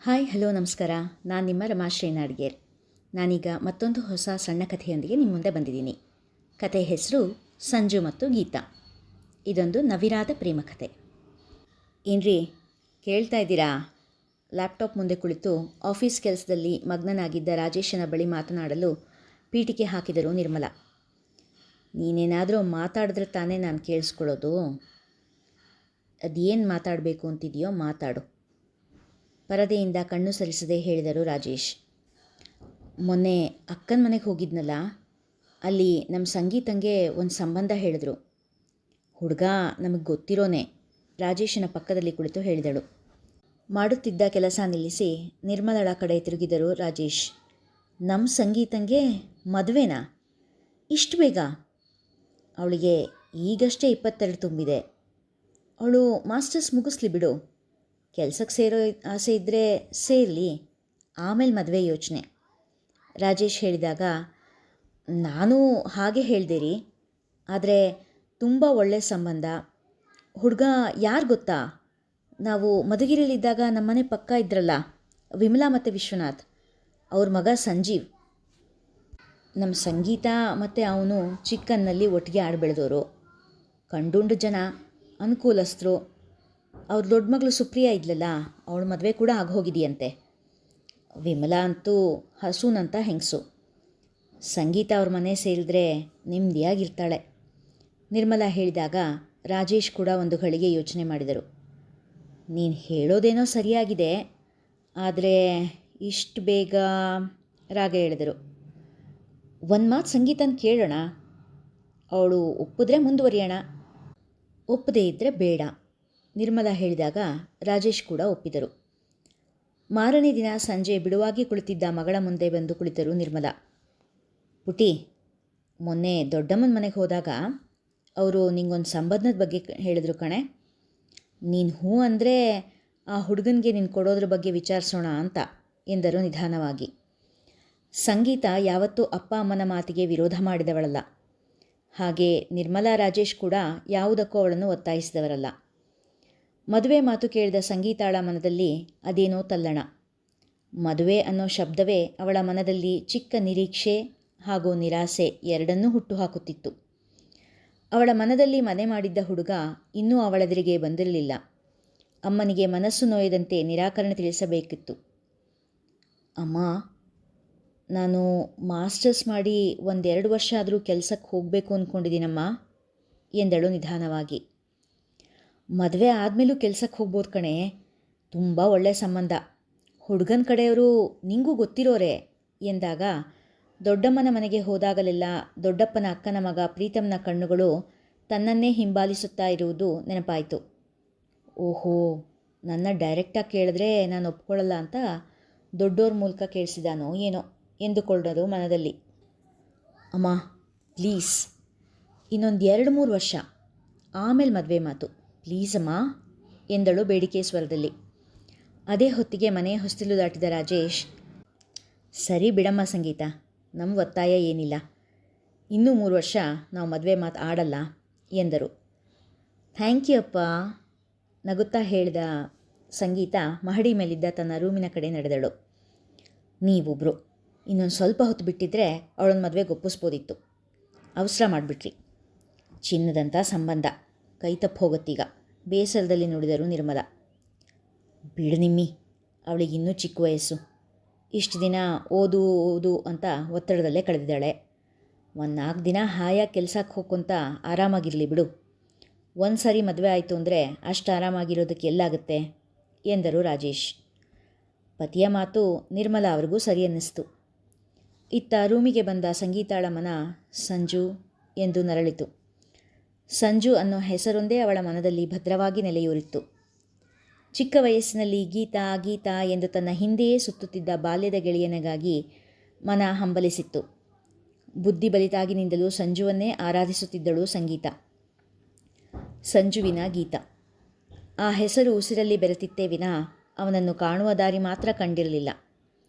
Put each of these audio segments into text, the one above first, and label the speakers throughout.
Speaker 1: Hi hello ನಮಸ್ಕಾರ. ನಾನು ನಿಮ್ಮ ರಮಾಶ್ರೀ ನಾಡ್ಗೇರ್. ನಾನೀಗ ಮತ್ತೊಂದು ಹೊಸ ಸಣ್ಣ ಕಥೆಯೊಂದಿಗೆ ನಿಮ್ಮ ಮುಂದೆ ಬಂದಿದ್ದೀನಿ. ಕಥೆ ಹೆಸರು ಸಂಜು ಮತ್ತು ಗೀತಾ. ಇದೊಂದು ನವಿರಾದ ಪ್ರೇಮ ಕಥೆ. ಏನ್ರಿ ಕೇಳ್ತಾ ಇದ್ದೀರಾ? ಲ್ಯಾಪ್ಟಾಪ್ ಮುಂದೆ ಕುಳಿತು ಆಫೀಸ್ ಕೆಲಸದಲ್ಲಿ ಮಗ್ನನಾಗಿದ್ದ ರಾಜೇಶನ ಬಳಿ ಮಾತನಾಡಲು ಪೀಠಿಕೆ ಹಾಕಿದರು ನಿರ್ಮಲಾ. ನೀನೇನಾದರೂ ಮಾತಾಡಿದ್ರೆ ತಾನೇ ನಾನು ಕೇಳಿಸ್ಕೊಳ್ಳೋದು. ಅದೇನು ಮಾತಾಡಬೇಕು ಅಂತಿದೆಯೋ ಮಾತಾಡು, ಪರದೆಯಿಂದ ಕಣ್ಣು ಸರಿಸದೆ ಹೇಳಿದರು ರಾಜೇಶ್. ಮೊನ್ನೆ ಅಕ್ಕನ ಮನೆಗೆ ಹೋಗಿದ್ನಲ್ಲ, ಅಲ್ಲಿ ನಮ್ಮ ಸಂಗೀತಂಗೆ ಒಂದು ಸಂಬಂಧ ಹೇಳಿದ್ರು. ಹುಡುಗ ನಮಗೆ ಗೊತ್ತಿರೋನೆ, ರಾಜೇಶನ ಪಕ್ಕದಲ್ಲಿ ಕುಳಿತು ಹೇಳಿದಳು. ಮಾಡುತ್ತಿದ್ದ ಕೆಲಸ ನಿಲ್ಲಿಸಿ ನಿರ್ಮಲಳ ಕಡೆ ತಿರುಗಿದರು ರಾಜೇಶ್. ನಮ್ಮ ಸಂಗೀತಂಗೆ ಮದುವೆನಾ? ಇಷ್ಟು ಬೇಗ? ಅವಳಿಗೆ ಈಗಷ್ಟೇ 22 ತುಂಬಿದೆ. ಅವಳು ಮಾಸ್ಟರ್ಸ್ ಮುಗಿಸ್ಲಿ ಬಿಡು. ಕೆಲಸಕ್ಕೆ ಸೇರೋ ಆಸೆ ಇದ್ದರೆ ಸೇರಲಿ, ಆಮೇಲೆ ಮದುವೆ ಯೋಚನೆ. ರಾಜೇಶ್ ಹೇಳಿದಾಗ, ನಾನು ಹಾಗೆ ಹೇಳಿದೆ ರೀ. ಆದರೆ ತುಂಬ ಒಳ್ಳೆಯ ಸಂಬಂಧ. ಹುಡುಗ ಯಾರು ಗೊತ್ತಾ? ನಾವು ಮಧುಗಿರಿಯಲ್ಲಿದ್ದಾಗ ನಮ್ಮನೆ ಪಕ್ಕ ಇದ್ರಲ್ಲ, ವಿಮಲಾ ಮತ್ತು ವಿಶ್ವನಾಥ್, ಅವ್ರ ಮಗ ಸಂಜೀವ್. ನಮ್ಮ ಸಂಗೀತ ಮತ್ತು ಅವನು ಚಿಕ್ಕನ್ನಲ್ಲಿ ಒಟ್ಟಿಗೆ ಆಡ್ಬೆಳೆದವರು. ಕಂಡುಂಡು ಜನ, ಅನುಕೂಲಸ್ಥರು. ಅವ್ರ ದೊಡ್ಡ ಮಗಳು ಸುಪ್ರಿಯಾ ಇದ್ಲಲ್ಲ, ಅವಳ ಮದುವೆ ಕೂಡ ಆಗೋಗಿದೆಯಂತೆ. ವಿಮಲಾ ಅಂತೂ ಹಸುನಂತ ಹೆಂಗಸು. ಸಂಗೀತ ಅವ್ರ ಮನೆ ಸೇರಿದ್ರೆ ನೆಮ್ಮದಿಯಾಗಿರ್ತಾಳೆ. ನಿರ್ಮಲಾ ಹೇಳಿದಾಗ ರಾಜೇಶ್ ಕೂಡ ಒಂದು ಘಳಿಗೆ ಯೋಚನೆ ಮಾಡಿದರು. ನೀನು ಹೇಳೋದೇನೋ ಸರಿಯಾಗಿದೆ, ಆದರೆ ಇಷ್ಟು ಬೇಗ? ರಾಗ ಹೇಳಿದರು. ಒಂದು ಮಾತು ಸಂಗೀತನ ಕೇಳೋಣ, ಅವಳು ಒಪ್ಪಿದ್ರೆ ಮುಂದುವರಿಯೋಣ, ಒಪ್ಪದೇ ಇದ್ದರೆ ಬೇಡ. ನಿರ್ಮಲಾ ಹೇಳಿದಾಗ ರಾಜೇಶ್ ಕೂಡ ಒಪ್ಪಿದರು. ಮಾರನೇ ದಿನ ಸಂಜೆ ಬಿಡುವಾಗಿ ಕುಳಿತಿದ್ದ ಮಗಳ ಮುಂದೆ ಬಂದು ಕುಳಿತರು ನಿರ್ಮಲಾ. ಪುಟಿ, ಮೊನ್ನೆ ದೊಡ್ಡಮ್ಮನ ಮನೆಗೆ ಹೋದಾಗ ಅವರು ನಿಂಗೊಂದು ಸಂಬಂಧದ ಬಗ್ಗೆ ಹೇಳಿದ್ರು ಕಣೆ. ನೀನು ಹ್ಞೂ ಅಂದರೆ ಆ ಹುಡುಗನಿಗೆ ನೀನು ಕೊಡೋದ್ರ ಬಗ್ಗೆ ವಿಚಾರಿಸೋಣ ಅಂತ ಎಂದರು ನಿಧಾನವಾಗಿ. ಸಂಗೀತ ಯಾವತ್ತೂ ಅಪ್ಪ ಅಮ್ಮನ ಮಾತಿಗೆ ವಿರೋಧ ಮಾಡಿದವಳಲ್ಲ. ಹಾಗೆ ನಿರ್ಮಲಾ ರಾಜೇಶ್ ಕೂಡ ಯಾವುದಕ್ಕೂ ಅವಳನ್ನು ಒತ್ತಾಯಿಸಿದವರಲ್ಲ. ಮದುವೆ ಮಾತು ಕೇಳಿದ ಸಂಗೀತಾಳ ಮನದಲ್ಲಿ ಅದೇನೋ ತಲ್ಲಣ. ಮದುವೆ ಅನ್ನೋ ಶಬ್ದವೇ ಅವಳ ಮನದಲ್ಲಿ ಚಿಕ್ಕ ನಿರೀಕ್ಷೆ ಹಾಗೂ ನಿರಾಸೆ ಎರಡನ್ನೂ ಹುಟ್ಟುಹಾಕುತ್ತಿತ್ತು. ಅವಳ ಮನದಲ್ಲಿ ಮನೆ ಮಾಡಿದ್ದ ಹುಡುಗ ಇನ್ನೂ ಅವಳೆದುರಿಗೆ ಬಂದಿರಲಿಲ್ಲ. ಅಮ್ಮನಿಗೆ ಮನಸ್ಸು ನೋಯದಂತೆ ನಿರಾಕರಣೆ ತಿಳಿಸಬೇಕಿತ್ತು. ಅಮ್ಮ, ನಾನು ಮಾಸ್ಟರ್ಸ್ ಮಾಡಿ 1-2 ವರ್ಷ ಆದರೂ ಕೆಲಸಕ್ಕೆ ಹೋಗಬೇಕು ಅಂದ್ಕೊಂಡಿದ್ದೀನಮ್ಮ ಎಂದಳು ನಿಧಾನವಾಗಿ. ಮದುವೆ ಆದಮೇಲೂ ಕೆಲಸಕ್ಕೆ ಹೋಗ್ಬೋದು ಕಣೆ. ತುಂಬ ಒಳ್ಳೆಯ ಸಂಬಂಧ. ಹುಡುಗನ ಕಡೆಯವರು ನಿಂಗೂ ಗೊತ್ತಿರೋರೆ ಎಂದಾಗ ದೊಡ್ಡಮ್ಮನ ಮನೆಗೆ ಹೋದಾಗಲೆಲ್ಲ ದೊಡ್ಡಪ್ಪನ ಅಕ್ಕನ ಮಗ ಪ್ರೀತಮ್ನ ಕಣ್ಣುಗಳು ತನ್ನನ್ನೇ ಹಿಂಬಾಲಿಸುತ್ತಾ ಇರುವುದು ನೆನಪಾಯಿತು. ಓಹೋ, ನನ್ನ ಡೈರೆಕ್ಟಾಗಿ ಕೇಳಿದ್ರೆ ನಾನು ಒಪ್ಕೊಳ್ಳಲ್ಲ ಅಂತ ದೊಡ್ಡೋರ ಮೂಲಕ ಕೇಳಿಸಿದಾನೋ ಏನೋ ಎಂದುಕೊಳ್ಳೋದು ಮನದಲ್ಲಿ. ಅಮ್ಮ ಪ್ಲೀಸ್, ಇನ್ನೊಂದು 2-3 ವರ್ಷ ಆಮೇಲೆ ಮದುವೆ ಮಾತು, ಪ್ಲೀಸ್ ಅಮ್ಮ ಎಂದಳು ಬೇಡಿಕೆ ಸ್ವರದಲ್ಲಿ. ಅದೇ ಹೊತ್ತಿಗೆ ಮನೆ ಹೊಸ್ತಿಲು ದಾಟಿದ ರಾಜೇಶ್, ಸರಿ ಬಿಡಮ್ಮ ಸಂಗೀತ, ನಮ್ಮ ಒತ್ತಾಯ ಏನಿಲ್ಲ, ಇನ್ನೂ 3 ವರ್ಷ ನಾವು ಮದುವೆ ಮಾತು ಆಡಲ್ಲ ಎಂದರು. ಥ್ಯಾಂಕ್ ಯು ಅಪ್ಪ, ನಗುತ್ತಾ ಹೇಳಿದ ಸಂಗೀತ ಮಹಡಿ ಮೇಲಿದ್ದ ತನ್ನ ರೂಮಿನ ಕಡೆ ನಡೆದಳು. ನೀವೊಬ್ಬರು ಇನ್ನೊಂದು ಸ್ವಲ್ಪ ಹೊತ್ತು ಬಿಟ್ಟಿದ್ರೆ ಅವಳನ್ನ ಮದುವೆಗೆ ಒಪ್ಪಿಸ್ಬೋದಿತ್ತು. ಅವಸರ ಮಾಡಿಬಿಟ್ರಿ. ಚಿನ್ನದಂಥ ಸಂಬಂಧ ಕೈ ತಪ್ಪು ಹೋಗುತ್ತೀಗ, ಬೇಸರದಲ್ಲಿ ನುಡಿದರು ನಿರ್ಮಲಾ. ಬಿಡು ನಿಮ್ಮಿ, ಅವಳಿಗಿನ್ನೂ ಚಿಕ್ಕ ವಯಸ್ಸು. ಇಷ್ಟು ದಿನ ಓದು ಅಂತ ಒತ್ತಡದಲ್ಲೇ ಕಳೆದಿದ್ದಾಳೆ. 1-4 ದಿನ ಹಾಯಾಗಿ ಕೆಲಸಕ್ಕೆ ಹೋಗ್ಕೊಂತ ಆರಾಮಾಗಿರಲಿ ಬಿಡು. ಒಂದು ಸಾರಿ ಮದುವೆ ಆಯಿತು ಅಂದರೆ ಅಷ್ಟು ಆರಾಮಾಗಿರೋದಕ್ಕೆ ಎಲ್ಲಾಗುತ್ತೆ ಎಂದರು ರಾಜೇಶ್. ಪತಿಯ ಮಾತು ನಿರ್ಮಲಾ ಅವ್ರಿಗೂ ಸರಿ ಅನ್ನಿಸ್ತು. ಇತ್ತ ರೂಮಿಗೆ ಬಂದ ಸಂಗೀತಾಳ ಮನ ಸಂಜು ಎಂದು ನರಳಿತು. ಸಂಜು ಅನ್ನೋ ಹೆಸರೊಂದೇ ಅವಳ ಮನದಲ್ಲಿ ಭದ್ರವಾಗಿ ನೆಲೆಯೂರಿತ್ತು. ಚಿಕ್ಕ ವಯಸ್ಸಿನಲ್ಲಿ ಗೀತಾ ಗೀತಾ ಎಂದು ತನ್ನ ಹಿಂದೆಯೇ ಸುತ್ತುತ್ತಿದ್ದ ಬಾಲ್ಯದ ಗೆಳೆಯನಿಗಾಗಿ ಮನ ಹಂಬಲಿಸಿತ್ತು. ಬುದ್ಧಿ ಬಲಿತಾಗಿನಿಂದಲೂ ಸಂಜುವನ್ನೇ ಆರಾಧಿಸುತ್ತಿದ್ದಳು ಸಂಗೀತ. ಸಂಜುವಿನ ಗೀತ, ಆ ಹೆಸರು ಉಸಿರಲ್ಲಿ ಬೆರೆತಿತ್ತೇ ವಿನಃ ಅವನನ್ನು ಕಾಣುವ ದಾರಿ ಮಾತ್ರ ಕಂಡಿರಲಿಲ್ಲ.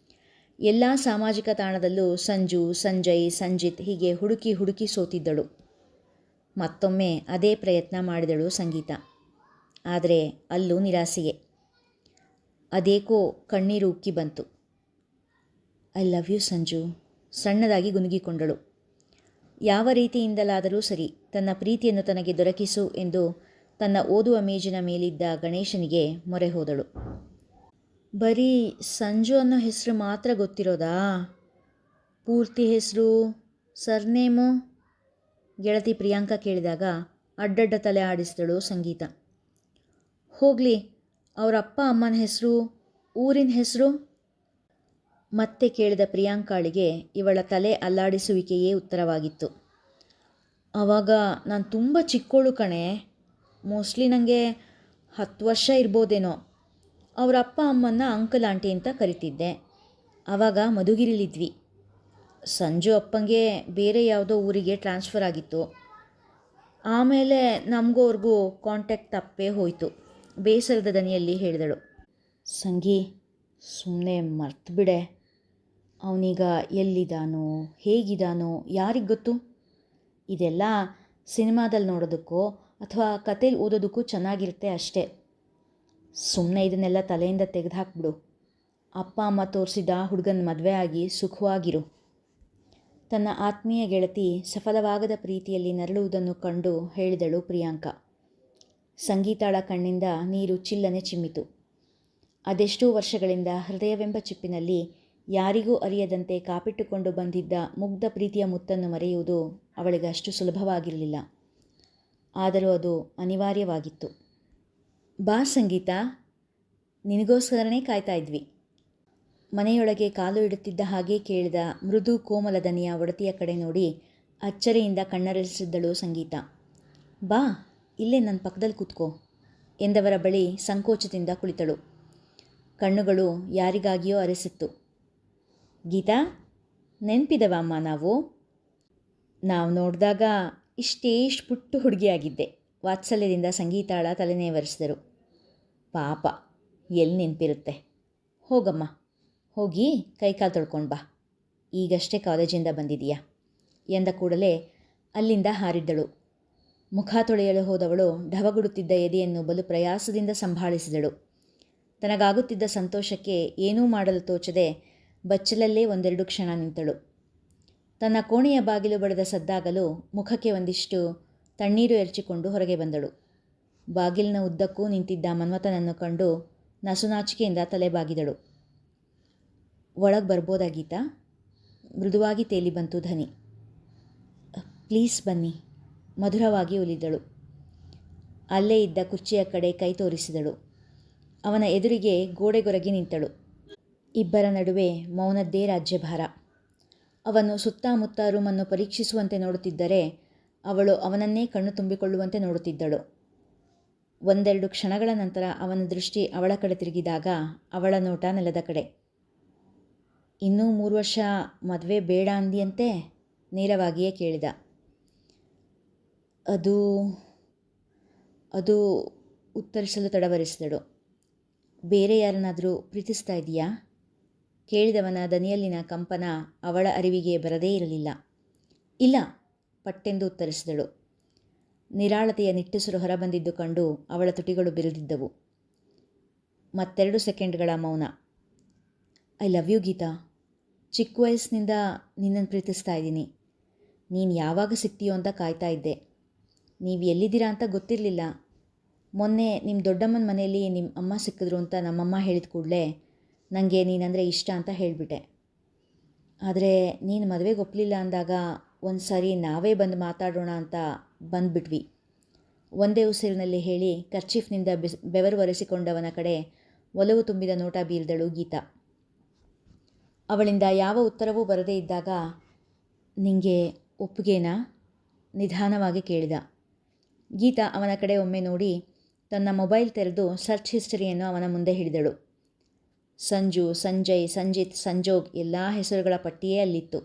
Speaker 1: ಎಲ್ಲ ಸಾಮಾಜಿಕ ತಾಣದಲ್ಲೂ ಸಂಜು, ಸಂಜಯ್, ಸಂಜಿತ್ ಹೀಗೆ ಹುಡುಕಿ ಹುಡುಕಿ ಸೋತಿದ್ದಳು. ಮತ್ತೊಮ್ಮೆ ಅದೇ ಪ್ರಯತ್ನ ಮಾಡಿದಳು ಸಂಗೀತ. ಆದರೆ ಅಲ್ಲೂ ನಿರಾಸೆಯೇ. ಅದೇಕೋ ಕಣ್ಣೀರು ಉಕ್ಕಿ ಬಂತು. ಐ ಲವ್ ಯು ಸಂಜು, ಸಣ್ಣದಾಗಿ ಗುನುಗಿಕೊಂಡಳು. ಯಾವ ರೀತಿಯಿಂದಲಾದರೂ ಸರಿ ತನ್ನ ಪ್ರೀತಿಯನ್ನು ತನಗೆ ದೊರಕಿಸು ಎಂದು ತನ್ನ ಓದುವ ಮೇಜಿನ ಮೇಲಿದ್ದ ಗಣೇಶನಿಗೆ ಮೊರೆ ಹೋದಳು. ಬರೀ ಸಂಜು ಅನ್ನೋ ಹೆಸರು ಮಾತ್ರ ಗೊತ್ತಿರೋದಾ? ಪೂರ್ತಿ ಹೆಸರು, ಸರ್ನೇಮು? ಗೆಳತಿ ಪ್ರಿಯಾಂಕಾ ಕೇಳಿದಾಗ ಅಡ್ಡಡ್ಡ ತಲೆ ಆಡಿಸಿದಳು ಸಂಗೀತ. ಹೋಗಲಿ, ಅವರ ಅಪ್ಪ ಅಮ್ಮನ ಹೆಸರು, ಊರಿನ ಹೆಸರು? ಮತ್ತೆ ಕೇಳಿದ ಪ್ರಿಯಾಂಕಾಳಿಗೆ ಇವಳ ತಲೆ ಅಲ್ಲಾಡಿಸುವಿಕೆಯೇ ಉತ್ತರವಾಗಿತ್ತು. ಆವಾಗ ನಾನು ತುಂಬ ಚಿಕ್ಕೋಳು ಕಣೆ, ಮೋಸ್ಟ್ಲಿ ನನಗೆ 10 ವರ್ಷ ಇರ್ಬೋದೇನೋ. ಅವರ ಅಪ್ಪ ಅಮ್ಮನ್ನ ಅಂಕಲ್ ಆಂಟಿ ಅಂತ ಕರಿತಿದ್ದೆ. ಆವಾಗ ಮಧುಗಿರಿಲಿದ್ವಿ. ಸಂಜು ಅಪ್ಪಂಗೆ ಬೇರೆ ಯಾವುದೋ ಊರಿಗೆ ಟ್ರಾನ್ಸ್ಫರ್ ಆಗಿತ್ತು. ಆಮೇಲೆ ನಮಗೂ ಅವ್ರಿಗೂ ಕಾಂಟ್ಯಾಕ್ಟ್ ತಪ್ಪೇ ಹೋಯಿತು, ಬೇಸರದ ದನಿಯಲ್ಲಿ ಹೇಳಿದಳು. ಸಂಗಿ, ಸುಮ್ಮನೆ ಮರ್ತು ಬಿಡೆ. ಅವನೀಗ ಎಲ್ಲಿದ್ದಾನೋ ಹೇಗಿದ್ದಾನೋ ಯಾರಿಗೆ ಗೊತ್ತು? ಇದೆಲ್ಲ ಸಿನಿಮಾದಲ್ಲಿ ನೋಡೋದಕ್ಕೋ ಅಥವಾ ಕಥೆಲಿ ಓದೋದಕ್ಕೂ ಚೆನ್ನಾಗಿರುತ್ತೆ ಅಷ್ಟೇ. ಸುಮ್ಮನೆ ಇದನ್ನೆಲ್ಲ ತಲೆಯಿಂದ ತೆಗೆದುಹಾಕ್ಬಿಡು. ಅಪ್ಪ ಅಮ್ಮ ತೋರಿಸಿದ ಹುಡುಗನ ಮದುವೆ ಆಗಿ ಸುಖವಾಗಿರು. ತನ್ನ ಆತ್ಮೀಯ ಗೆಳತಿ ಸಫಲವಾಗದ ಪ್ರೀತಿಯಲ್ಲಿ ನರಳುವುದನ್ನು ಕಂಡು ಹೇಳಿದಳು ಪ್ರಿಯಾಂಕಾ. ಸಂಗೀತಾಳ ಕಣ್ಣಿಂದ ನೀರು ಚಿಲ್ಲನೆ ಚಿಮ್ಮಿತು. ಅದೆಷ್ಟೋ ವರ್ಷಗಳಿಂದ ಹೃದಯವೆಂಬ ಚಿಪ್ಪಿನಲ್ಲಿ ಯಾರಿಗೂ ಅರಿಯದಂತೆ ಕಾಪಿಟ್ಟುಕೊಂಡು ಬಂದಿದ್ದ ಮುಗ್ಧ ಪ್ರೀತಿಯ ಮುತ್ತನ್ನು ಮರೆಯುವುದು ಅವಳಿಗೆ ಅಷ್ಟು ಸುಲಭವಾಗಿರಲಿಲ್ಲ. ಆದರೂ ಅದು ಅನಿವಾರ್ಯವಾಗಿತ್ತು. ಬಾ ಸಂಗೀತ, ನಿನಗೋಸ್ಕರನೇ ಕಾಯ್ತಾ ಇದ್ವಿ. ಮನೆಯೊಳಗೆ ಕಾಲು ಇಡುತ್ತಿದ್ದ ಹಾಗೆ ಕೇಳಿದ ಮೃದು ಕೋಮಲ ದನಿಯ ಒಡತಿಯ ಕಡೆ ನೋಡಿ ಅಚ್ಚರಿಯಿಂದ ಕಣ್ಣರಳಿಸಿದ್ದಳು ಸಂಗೀತ. ಬಾ, ಇಲ್ಲೇ ನನ್ನ ಪಕ್ಕದಲ್ಲಿ ಕೂತ್ಕೋ ಎಂದವರ ಬಳಿ ಸಂಕೋಚದಿಂದ ಕುಳಿತಳು. ಕಣ್ಣುಗಳು ಯಾರಿಗಾಗಿಯೋ ಅರಸಿತ್ತು. ಗೀತಾ, ನೆನಪಿದವ ಅಮ್ಮ ನಾವು ನೋಡಿದಾಗ ಇಷ್ಟೇಷ್ಟು ಪುಟ್ಟು ಹುಡುಗಿಯಾಗಿದ್ದೆ. ವಾತ್ಸಲ್ಯದಿಂದ ಸಂಗೀತಾಳ ತಲೆನೇವರಿಸಿದರು. ಪಾಪ, ಎಲ್ಲಿ ನೆನಪಿರುತ್ತೆ. ಹೋಗಮ್ಮ, ಹೋಗಿ ಕೈಕಾಲು ತೊಳ್ಕೊಂಡು ಬಾ, ಈಗಷ್ಟೇ ಕಾಲೇಜಿಂದ ಬಂದಿದೀಯಾ ಎಂದ ಕೂಡಲೇ ಅಲ್ಲಿಂದ ಹಾರಿದ್ದಳು. ಮುಖ ತೊಳೆಯಲು ಹೋದವಳು ಢವಗುಡುತ್ತಿದ್ದ ಎದೆಯನ್ನು ಬಲು ಪ್ರಯಾಸದಿಂದ ಸಂಭಾಳಿಸಿದಳು. ತನಗಾಗುತ್ತಿದ್ದ ಸಂತೋಷಕ್ಕೆ ಏನೂ ಮಾಡಲು ತೋಚದೆ ಬಚ್ಚಲಲ್ಲೇ 1-2 ಕ್ಷಣ ನಿಂತಳು. ತನ್ನ ಕೋಣೆಯ ಬಾಗಿಲು ಬಡಿದ ಸದ್ದಾಗಲು ಮುಖಕ್ಕೆ ಒಂದಿಷ್ಟು ತಣ್ಣೀರು ಎರಚಿಕೊಂಡು ಹೊರಗೆ ಬಂದಳು. ಬಾಗಿಲಿನ ಉದ್ದಕ್ಕೂ ನಿಂತಿದ್ದ ಮನ್ಮಥನನ್ನು ಕಂಡು ನಸುನಾಚಿಕೆಯಿಂದ ತಲೆ ಬಾಗಿದಳು. ಒಳಗೆ ಬರ್ಬೋದಾ ಗೀತಾ? ಮೃದುವಾಗಿ ತೇಲಿ ಬಂತು ಧ್ವನಿ. ಪ್ಲೀಸ್ ಬನ್ನಿ, ಮಧುರವಾಗಿ ಒಲಿದಳು. ಅಲ್ಲೇ ಇದ್ದ ಕುರ್ಚಿಯ ಕಡೆ ಕೈ ತೋರಿಸಿದಳು. ಅವನ ಎದುರಿಗೆ ಗೋಡೆಗೊರಗಿ ನಿಂತಳು. ಇಬ್ಬರ ನಡುವೆ ಮೌನದ್ದೇ ರಾಜ್ಯಭಾರ. ಅವನು ಸುತ್ತಮುತ್ತ ರೂಮನ್ನು ಪರೀಕ್ಷಿಸುವಂತೆ ನೋಡುತ್ತಿದ್ದರೆ ಅವಳು ಅವನನ್ನೇ ಕಣ್ಣು ತುಂಬಿಕೊಳ್ಳುವಂತೆ ನೋಡುತ್ತಿದ್ದಳು. 1-2 ಕ್ಷಣಗಳ ನಂತರ ಅವನ ದೃಷ್ಟಿ ಅವಳ ಕಡೆ ತಿರುಗಿದಾಗ ಅವಳ ನೋಟ ನೆಲದ ಕಡೆ. ಇನ್ನೂ 3 ವರ್ಷ ಮದುವೆ ಬೇಡ ಅಂದಿಯಂತೆ? ನೇರವಾಗಿಯೇ ಕೇಳಿದ. ಅದು ಉತ್ತರಿಸಲು ತಡವರಿಸಿದಳು. ಬೇರೆ ಯಾರನ್ನಾದರೂ ಪ್ರೀತಿಸ್ತಾ ಇದೆಯಾ? ಕೇಳಿದವನ ದನಿಯಲ್ಲಿನ ಕಂಪನ ಅವಳ ಅರಿವಿಗೆ ಬರದೇ ಇರಲಿಲ್ಲ. ಇಲ್ಲ, ಪಟ್ಟೆಂದು ಉತ್ತರಿಸಿದಳು. ನಿರಾಳತೆಯ ನಿಟ್ಟುಸಿರು ಹೊರಬಂದಿದ್ದು ಕಂಡು ಅವಳ ತುಟಿಗಳು ಬಿರಿದಿದ್ದವು. ಮತ್ತೆರಡು ಸೆಕೆಂಡ್ಗಳ ಮೌನ. I love you Geetha. ಚಿಕ್ಕ ವಯಸ್ಸಿನಿಂದ ನಿನ್ನನ್ನು ಪ್ರೀತಿಸ್ತಾ ಇದ್ದೀನಿ. ನೀನು ಯಾವಾಗ ಸಿಗ್ತೀಯೋ ಅಂತ ಕಾಯ್ತಾ ಇದ್ದೆ. ನೀವು ಎಲ್ಲಿದ್ದೀರಾ ಅಂತ ಗೊತ್ತಿರಲಿಲ್ಲ. ಮೊನ್ನೆ ನಿಮ್ಮ ದೊಡ್ಡಮ್ಮನ ಮನೆಯಲ್ಲಿ ನಿಮ್ಮ ಅಮ್ಮ ಸಿಕ್ಕಿದ್ರು ಅಂತ ನಮ್ಮಮ್ಮ ಹೇಳಿದ ಕೂಡಲೇ ನನಗೆ ನೀನಂದರೆ ಇಷ್ಟ ಅಂತ ಹೇಳಿಬಿಟ್ಟೆ. ಆದರೆ ನೀನು ಮದುವೆಗೆ ಒಪ್ಪಲಿಲ್ಲ ಅಂದಾಗ ಒಂದು ಸಾರಿ ನಾವೇ ಬಂದು ಮಾತಾಡೋಣ ಅಂತ ಬಂದುಬಿಟ್ವಿ. ಒಂದೇ ಉಸಿರಿನಲ್ಲಿ ಹೇಳಿ ಕರ್ಚೀಫ್ನಿಂದ ಬೆವರು ಒರೆಸಿಕೊಂಡವನ ಕಡೆ ಒಲವು ತುಂಬಿದ ನೋಟ ಬೀರಿದಳು ಗೀತಾ. ಅವಳಿಂದ ಯಾವ ಉತ್ತರವೂ ಬರದೇ ಇದ್ದಾಗ, ನಿಂಗೆ ಒಪ್ಪಿಗೆನಾ? ನಿಧಾನವಾಗಿ ಕೇಳಿದ. ಗೀತಾ ಅವನ ಕಡೆ ಒಮ್ಮೆ ನೋಡಿ ತನ್ನ ಮೊಬೈಲ್ ತೆರೆದು ಸರ್ಚ್ ಹಿಸ್ಟರಿಯನ್ನು ಅವನ ಮುಂದೆ ಹಿಡಿದಳು. ಸಂಜು, ಸಂಜಯ್, ಸಂಜಿತ್, ಸಂಜೋಗ್ ಎಲ್ಲ ಹೆಸರುಗಳ ಪಟ್ಟಿಯೇ ಅಲ್ಲಿತ್ತು.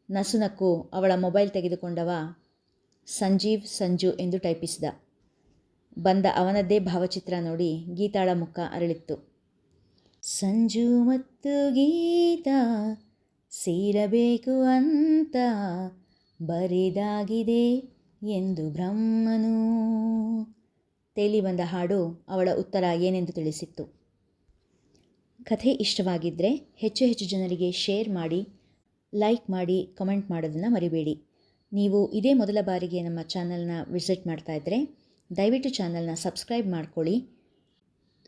Speaker 1: ನಸುನಕ್ಕು ಅವಳ ಮೊಬೈಲ್ ತೆಗೆದುಕೊಂಡವ ಸಂಜೀವ್, ಸಂಜು ಎಂದು ಟೈಪಿಸಿದ. ಬಂದ ಅವನದ್ದೇ ಭಾವಚಿತ್ರ ನೋಡಿ ಗೀತಾಳ ಮುಖ ಅರಳಿತ್ತು. ಸಂಜು ಮತ್ತು ಗೀತಾ ಸೇರಬೇಕು ಅಂತ ಬರಿದಾಗಿದೆ ಎಂದು ಬ್ರಹ್ಮನು. ತೇಲಿ ಬಂದ ಹಾಡು ಅವಳ ಉತ್ತರ ಏನೆಂದು ತಿಳಿಸಿತ್ತು. ಕಥೆ ಇಷ್ಟವಾಗಿದ್ದರೆ ಹೆಚ್ಚು ಹೆಚ್ಚು ಜನರಿಗೆ ಶೇರ್ ಮಾಡಿ, ಲೈಕ್ ಮಾಡಿ, ಕಮೆಂಟ್ ಮಾಡೋದನ್ನು ಮರಿಬೇಡಿ. ನೀವು ಇದೇ ಮೊದಲ ಬಾರಿಗೆ ನಮ್ಮ ಚಾನಲ್ನ ವಿಸಿಟ್ ಮಾಡ್ತಾ ಇದ್ದರೆ ದಯವಿಟ್ಟು ಚಾನಲ್ನ ಸಬ್ಸ್ಕ್ರೈಬ್ ಮಾಡ್ಕೊಳ್ಳಿ,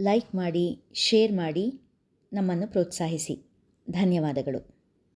Speaker 1: ಲೈಕ್ ಮಾಡಿ, ಶೇರ್ ಮಾಡಿ, ನಮ್ಮನ್ನು ಪ್ರೋತ್ಸಾಹಿಸಿ. ಧನ್ಯವಾದಗಳು.